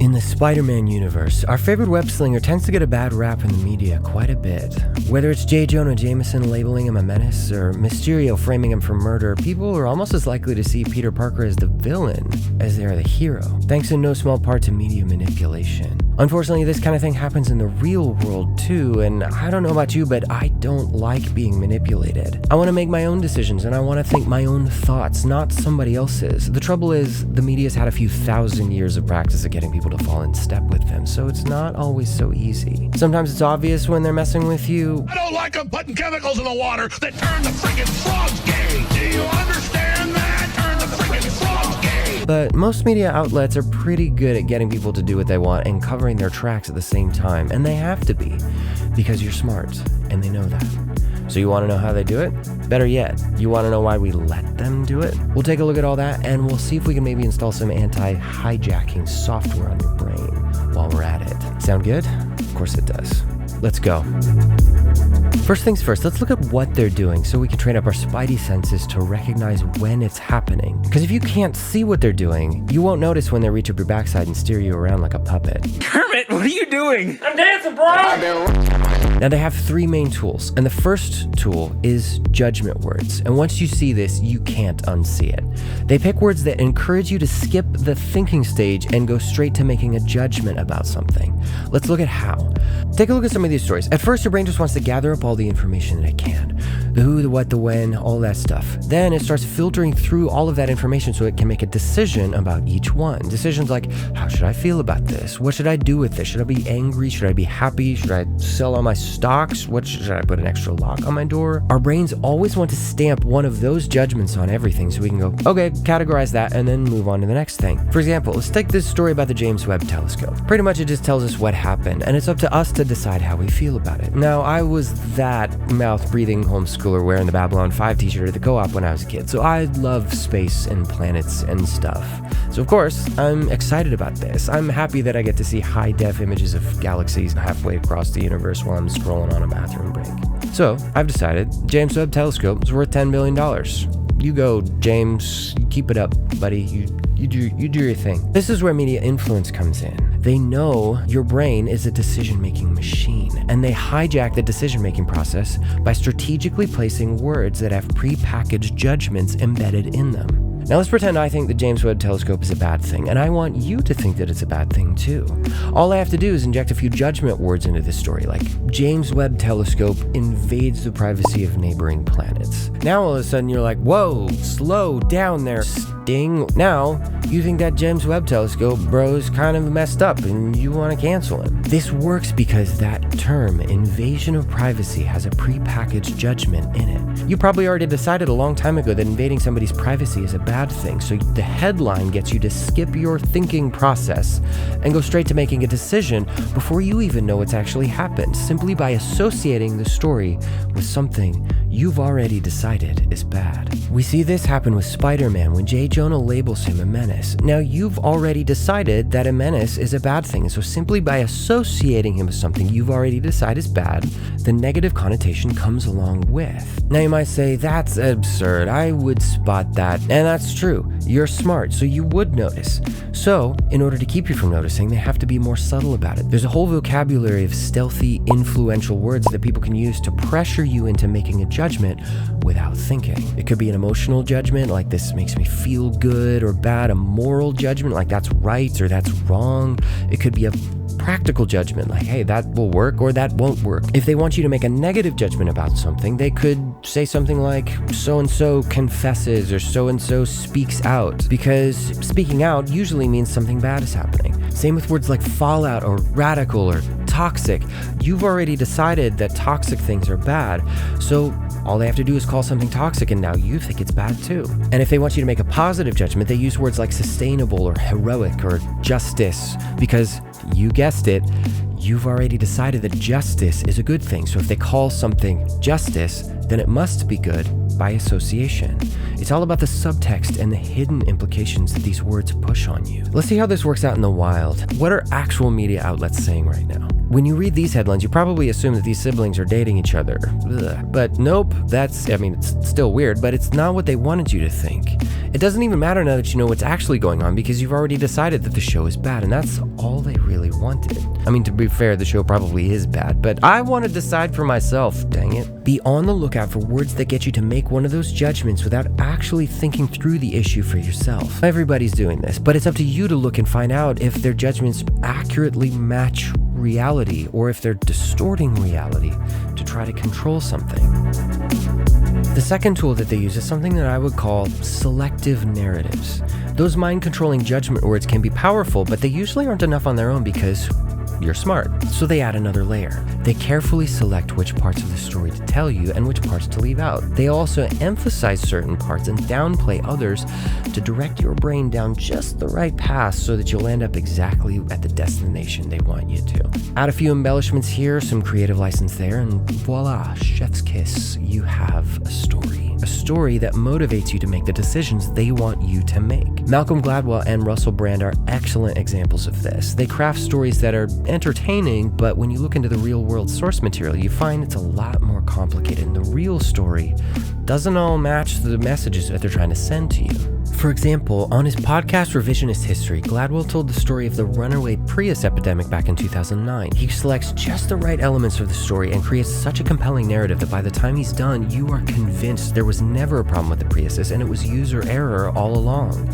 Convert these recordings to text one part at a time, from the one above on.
In the Spider-Man universe, our favorite web-slinger tends to get a bad rap in the media quite a bit. Whether it's J. Jonah Jameson labeling him a menace, or Mysterio framing him for murder, people are almost as likely to see Peter Parker as the villain as they are the hero, thanks in no small part to media manipulation. Unfortunately, this kind of thing happens in the real world too, and I don't know about you, but I don't like being manipulated. I want to make my own decisions, and I want to think my own thoughts, not somebody else's. The trouble is, the media's had a few thousand years of practice at getting people to fall in step with them, so it's not always so easy. Sometimes it's obvious when they're messing with you. I don't like them putting chemicals in the water that turn the friggin' frogs gay. Do you understand that? Turn the friggin' frogs gay. But most media outlets are pretty good at getting people to do what they want and covering their tracks at the same time, and they have to be, because you're smart, and they know that. So you want to know how they do it? Better yet, you want to know why we let them do it? We'll take a look at all that, and we'll see if we can maybe install some anti-hijacking software on your brain while we're at it. Sound good? Of course it does. Let's go. First things first, let's look at what they're doing so we can train up our spidey senses to recognize when it's happening. Because if you can't see what they're doing, you won't notice when they reach up your backside and steer you around like a puppet. Kermit, what are you doing? I'm dancing, bro! Now they have three main tools, and the first tool is judgment words. And once you see this, you can't unsee it. They pick words that encourage you to skip the thinking stage and go straight to making a judgment about something. Let's look at how. Take a look at some of these stories. At first, your brain just wants to gather up all the information that it can. The who, the what, the when, all that stuff. Then it starts filtering through all of that information so it can make a decision about each one. Decisions like, how should I feel about this? What should I do with this? Should I be angry? Should I be happy? Should I sell all my stocks? What should I put an extra lock on my door? Our brains always want to stamp one of those judgments on everything so we can go, okay, categorize that, and then move on to the next thing. For example, let's take this story about the James Webb Telescope. Pretty much it just tells us what happened, and it's up to us to decide how we feel about it. Now, I was that mouth-breathing homeschooler wearing the Babylon 5 t-shirt at the co-op when I was a kid, so I love space and planets and stuff. So of course, I'm excited about this. I'm happy that I get to see high-def images of galaxies halfway across the universe while I'm scrolling on a bathroom break. So, I've decided James Webb Telescope is worth $10 billion. You go, James. Keep it up, buddy. You do your thing. This is where media influence comes in. They know your brain is a decision-making machine, and they hijack the decision-making process by strategically placing words that have pre-packaged judgments embedded in them. Now let's pretend I think the James Webb Telescope is a bad thing, and I want you to think that it's a bad thing too. All I have to do is inject a few judgment words into this story, like James Webb Telescope invades the privacy of neighboring planets. Now all of a sudden you're like, whoa, slow down there, Sting. Now you think that James Webb Telescope bro's kind of messed up and you want to cancel him. This works because that term, invasion of privacy, has a pre-packaged judgment in it. You probably already decided a long time ago that invading somebody's privacy is a bad thing, so the headline gets you to skip your thinking process and go straight to making a decision before you even know it's actually happened, simply by associating the story with something you've already decided is bad. We see this happen with Spider-Man when J. Jonah labels him a menace. Now you've already decided that a menace is a bad thing, so simply by associating him with something you've already decided is bad, the negative connotation comes along with. Now you might say, that's absurd, I would spot that, and that's true. You're smart, so you would notice. So, in order to keep you from noticing, they have to be more subtle about it. There's a whole vocabulary of stealthy, influential words that people can use to pressure you into making a judgment without thinking. It could be an emotional judgment, like this makes me feel good or bad, a moral judgment, like that's right or that's wrong. It could be a practical judgment, like, hey, that will work or that won't work. If they want you to make a negative judgment about something, they could say something like, so-and-so confesses or so-and-so speaks out, because speaking out usually means something bad is happening. Same with words like fallout or radical or toxic. You've already decided that toxic things are bad, so all they have to do is call something toxic and now you think it's bad too. And if they want you to make a positive judgment, they use words like sustainable or heroic or justice, because you guessed it, you've already decided that justice is a good thing. So if they call something justice, then it must be good by association. It's all about the subtext and the hidden implications that these words push on you. Let's see how this works out in the wild. What are actual media outlets saying right now? When you read these headlines, you probably assume that these siblings are dating each other. Ugh. But nope, it's still weird, but it's not what they wanted you to think. It doesn't even matter now that you know what's actually going on because you've already decided that the show is bad, and that's all they really wanted. I mean, to be fair, the show probably is bad, but I want to decide for myself, dang it. Be on the lookout for words that get you to make one of those judgments without actually thinking through the issue for yourself. Everybody's doing this, but it's up to you to look and find out if their judgments accurately match reality or if they're distorting reality to try to control something. The second tool that they use is something that I would call selective narratives. Those mind-controlling judgment words can be powerful, but they usually aren't enough on their own because you're smart. So they add another layer. They carefully select which parts of the story to tell you and which parts to leave out. They also emphasize certain parts and downplay others to direct your brain down just the right path so that you'll end up exactly at the destination they want you to. Add a few embellishments here, some creative license there, and voila, chef's kiss, you have a story. A story that motivates you to make the decisions they want you to make. Malcolm Gladwell and Russell Brand are excellent examples of this. They craft stories that are entertaining, but when you look into the real-world source material, you find it's a lot more complicated, and the real story doesn't all match the messages that they're trying to send to you. For example, on his podcast Revisionist History, Gladwell told the story of the runaway Prius epidemic back in 2009. He selects just the right elements of the story and creates such a compelling narrative that by the time he's done, you are convinced there was never a problem with the Priuses and it was user error all along.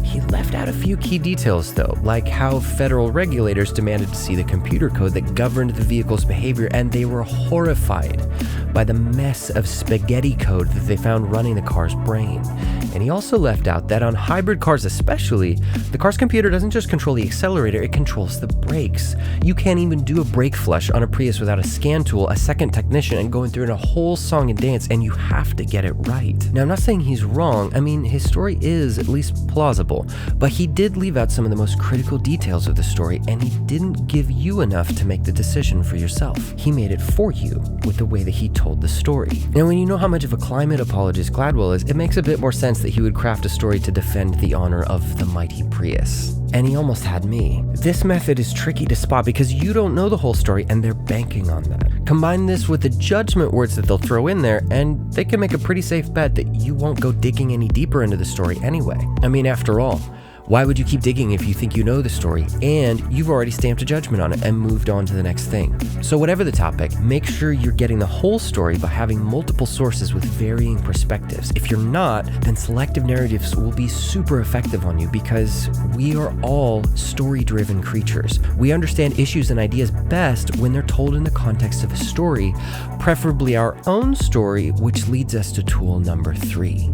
He left out a few key details though, like how federal regulators demanded to see the computer code that governed the vehicle's behavior, and they were horrified by the mess of spaghetti code that they found running the car's brain. And he also left out that on hybrid cars especially, the car's computer doesn't just control the accelerator, it controls the brakes. You can't even do a brake flush on a Prius without a scan tool, a second technician, and going through a whole song and dance, and you have to get it right. Now, I'm not saying he's wrong. I mean, his story is at least plausible, but he did leave out some of the most critical details of the story, and he didn't give you enough to make the decision for yourself. He made it for you with the way that he told the story. Now, when you know how much of a climate apologist Gladwell is, it makes a bit more sense that he would craft a story to defend the honor of the mighty Prius. And he almost had me. This method is tricky to spot because you don't know the whole story and they're banking on that. Combine this with the judgment words that they'll throw in there and they can make a pretty safe bet that you won't go digging any deeper into the story anyway. I mean, after all, why would you keep digging if you think you know the story and you've already stamped a judgment on it and moved on to the next thing? So whatever the topic, make sure you're getting the whole story by having multiple sources with varying perspectives. If you're not, then selective narratives will be super effective on you because we are all story-driven creatures. We understand issues and ideas best when they're told in the context of a story, preferably our own story, which leads us to tool number 3.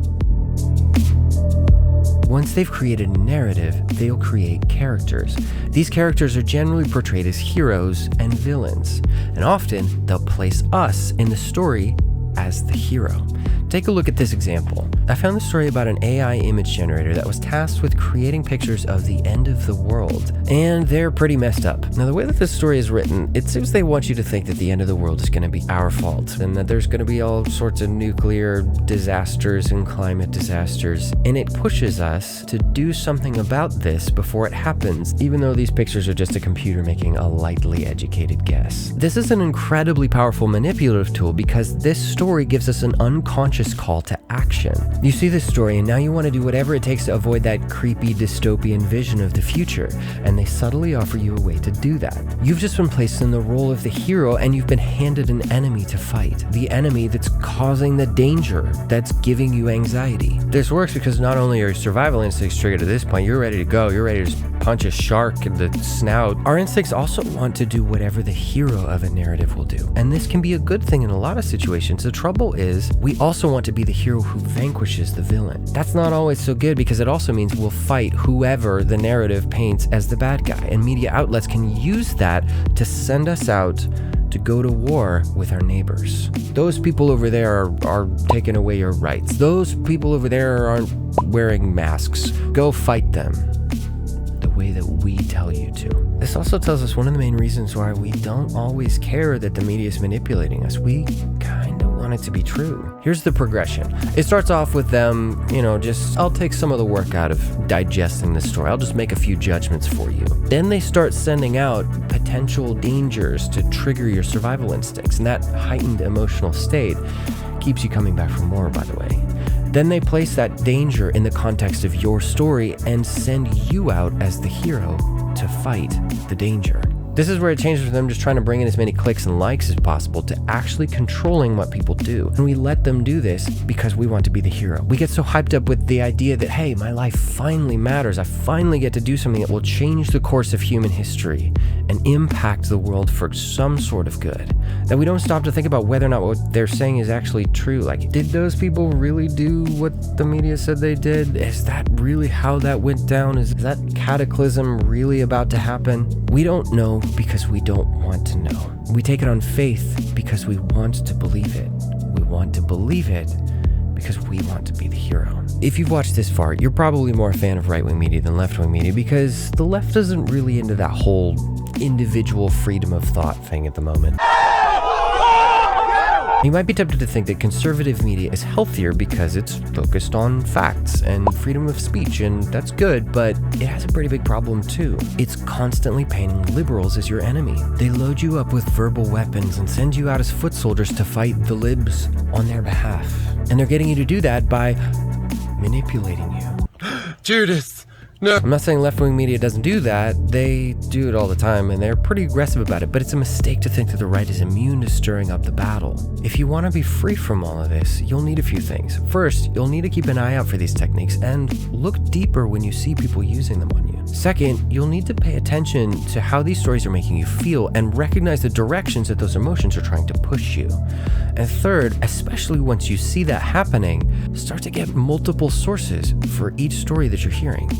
Once they've created a narrative, they'll create characters. These characters are generally portrayed as heroes and villains, and often they'll place us in the story as the hero. Take a look at this example. I found the story about an AI image generator that was tasked with creating pictures of the end of the world, and they're pretty messed up. Now, the way that this story is written, it seems they want you to think that the end of the world is going to be our fault, and that there's going to be all sorts of nuclear disasters and climate disasters, and it pushes us to do something about this before it happens, even though these pictures are just a computer making a lightly educated guess. This is an incredibly powerful manipulative tool because this story gives us an unconscious call to action. You see this story and now you want to do whatever it takes to avoid that creepy dystopian vision of the future, and they subtly offer you a way to do that. You've just been placed in the role of the hero and you've been handed an enemy to fight. The enemy that's causing the danger, that's giving you anxiety. This works because not only are your survival instincts triggered at this point, you're ready to go, you're ready to just punch a shark in the snout. Our instincts also want to do whatever the hero of a narrative will do, and this can be a good thing in a lot of situations. The trouble is, we also want to be the hero who vanquishes the villain. That's not always so good because it also means we'll fight whoever the narrative paints as the bad guy, and media outlets can use that to send us out to go to war with our neighbors. Those people over there are taking away your rights. Those people over there aren't wearing masks. Go fight them. The way that we tell you to. This also tells us one of the main reasons why we don't always care that the media is manipulating us. We kind of want it to be true. Here's the progression. It starts off with them, I'll take some of the work out of digesting this story. I'll just make a few judgments for you. Then they start sending out potential dangers to trigger your survival instincts, and that heightened emotional state keeps you coming back for more, by the way. Then they place that danger in the context of your story and send you out as the hero to fight the danger. This is where it changes from them just trying to bring in as many clicks and likes as possible to actually controlling what people do. And we let them do this because we want to be the hero. We get so hyped up with the idea that, hey, my life finally matters. I finally get to do something that will change the course of human history and impact the world for some sort of good, that we don't stop to think about whether or not what they're saying is actually true. Like, did those people really do what the media said they did? Is that really how that went down? Is that cataclysm really about to happen? We don't know because we don't want to know. We take it on faith because we want to believe it. We want to believe it because we want to be the hero. If you've watched this far, you're probably more a fan of right-wing media than left-wing media because the left isn't really into that whole individual freedom of thought thing at the moment. You might be tempted to think that conservative media is healthier because it's focused on facts and freedom of speech, and that's good, but it has a pretty big problem too. It's constantly painting liberals as your enemy. They load you up with verbal weapons and send you out as foot soldiers to fight the libs on their behalf. And they're getting you to do that by manipulating you. Judas! No. I'm not saying left-wing media doesn't do that. They do it all the time, and they're pretty aggressive about it, but it's a mistake to think that the right is immune to stirring up the battle. If you want to be free from all of this, you'll need a few things. First, you'll need to keep an eye out for these techniques and look deeper when you see people using them on you. Second, you'll need to pay attention to how these stories are making you feel and recognize the directions that those emotions are trying to push you. And third, especially once you see that happening, start to get multiple sources for each story that you're hearing.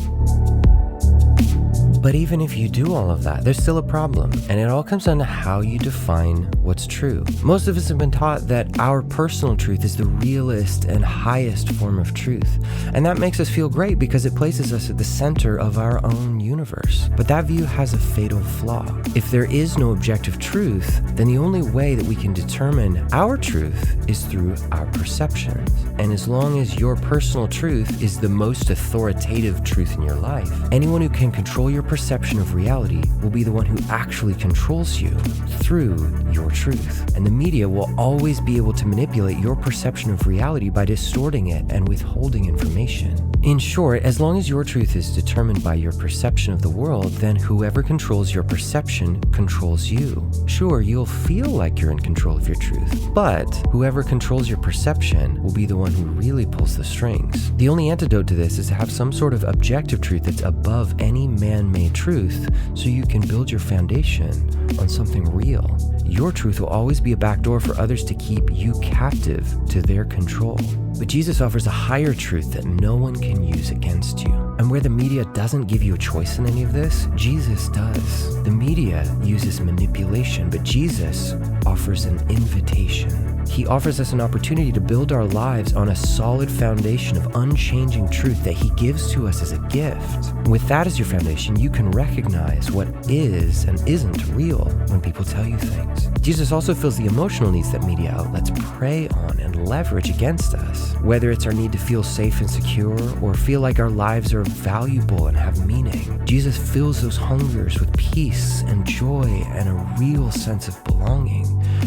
But even if you do all of that, there's still a problem, and it all comes down to how you define what's true. Most of us have been taught that our personal truth is the realest and highest form of truth, and that makes us feel great because it places us at the center of our own universe. But that view has a fatal flaw. If there is no objective truth, then the only way that we can determine our truth is through our perceptions. And as long as your personal truth is the most authoritative truth in your life, anyone who can control your perception of reality will be the one who actually controls you through your truth. And the media will always be able to manipulate your perception of reality by distorting it and withholding information. In short, as long as your truth is determined by your perception of the world, then whoever controls your perception controls you. Sure, you'll feel like you're in control of your truth, but whoever controls your perception will be the one who really pulls the strings. The only antidote to this is to have some sort of objective truth that's above any man-made truth, so you can build your foundation on something real. Your truth will always be a backdoor for others to keep you captive to their control. But Jesus offers a higher truth that no one can use against you. And where the media doesn't give you a choice in any of this, Jesus does. The media uses manipulation, but Jesus offers an invitation. He offers us an opportunity to build our lives on a solid foundation of unchanging truth that He gives to us as a gift. With that as your foundation, you can recognize what is and isn't real when people tell you things. Jesus also fills the emotional needs that media outlets prey on and leverage against us. Whether it's our need to feel safe and secure or feel like our lives are valuable and have meaning, Jesus fills those hungers with peace and joy and a real sense of belonging.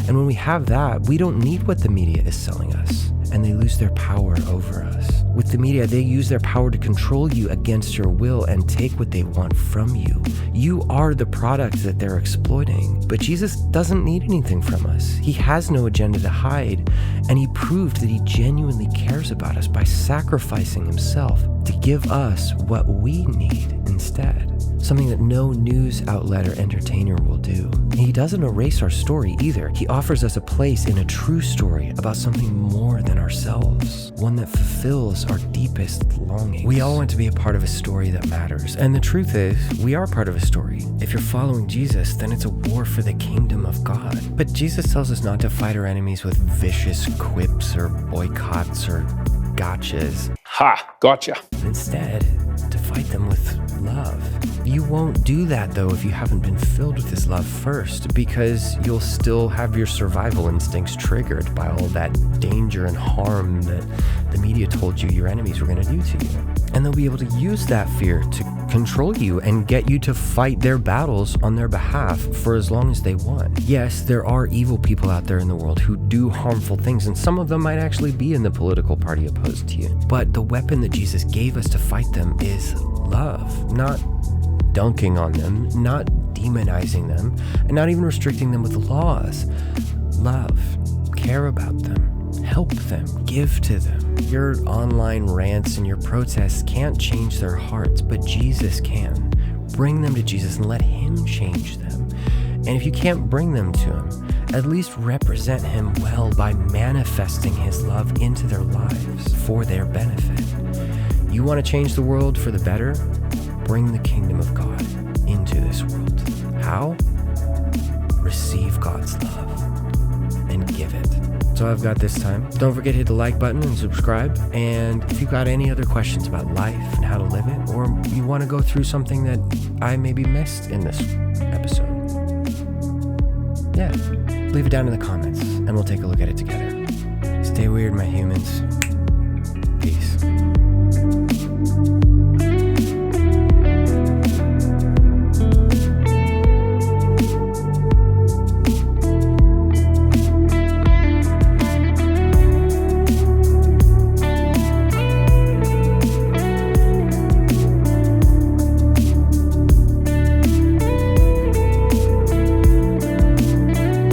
And when we have that, we don't need what the media is selling us, and they lose their power over us. With the media, they use their power to control you against your will and take what they want from you. You are the product that they're exploiting. But Jesus doesn't need anything from us. He has no agenda to hide, and He proved that He genuinely cares about us by sacrificing Himself to give us what we need instead. Something that no news outlet or entertainer will do. He doesn't erase our story either. He offers us a place in a true story about something more than ourselves, one that fulfills our deepest longings. We all want to be a part of a story that matters, and the truth is, we are part of a story. If you're following Jesus, then it's a war for the kingdom of God. But Jesus tells us not to fight our enemies with vicious quips or boycotts or gotchas. Ha, gotcha. Instead, to fight them with love. You won't do that though if you haven't been filled with his love first, because you'll still have your survival instincts triggered by all that danger and harm that the media told you your enemies were going to do to you. And they'll be able to use that fear to control you and get you to fight their battles on their behalf for as long as they want. Yes, there are evil people out there in the world who do harmful things, and some of them might actually be in the political party opposed to you. But the weapon that Jesus gave us to fight them is love, not dunking on them, not demonizing them, and not even restricting them with laws. Love, care about them, help them, give to them. Your online rants and your protests can't change their hearts, but Jesus can. Bring them to Jesus and let him change them. And if you can't bring them to him, at least represent him well by manifesting his love into their lives for their benefit. You want to change the world for the better? Bring the kingdom of God into this world. How? Receive God's love and give it. So I've got this time. Don't forget to hit the like button and subscribe. And if you've got any other questions about life and how to live it, or you want to go through something that I maybe missed in this episode, yeah, leave it down in the comments and we'll take a look at it together. Stay weird, my humans. Peace.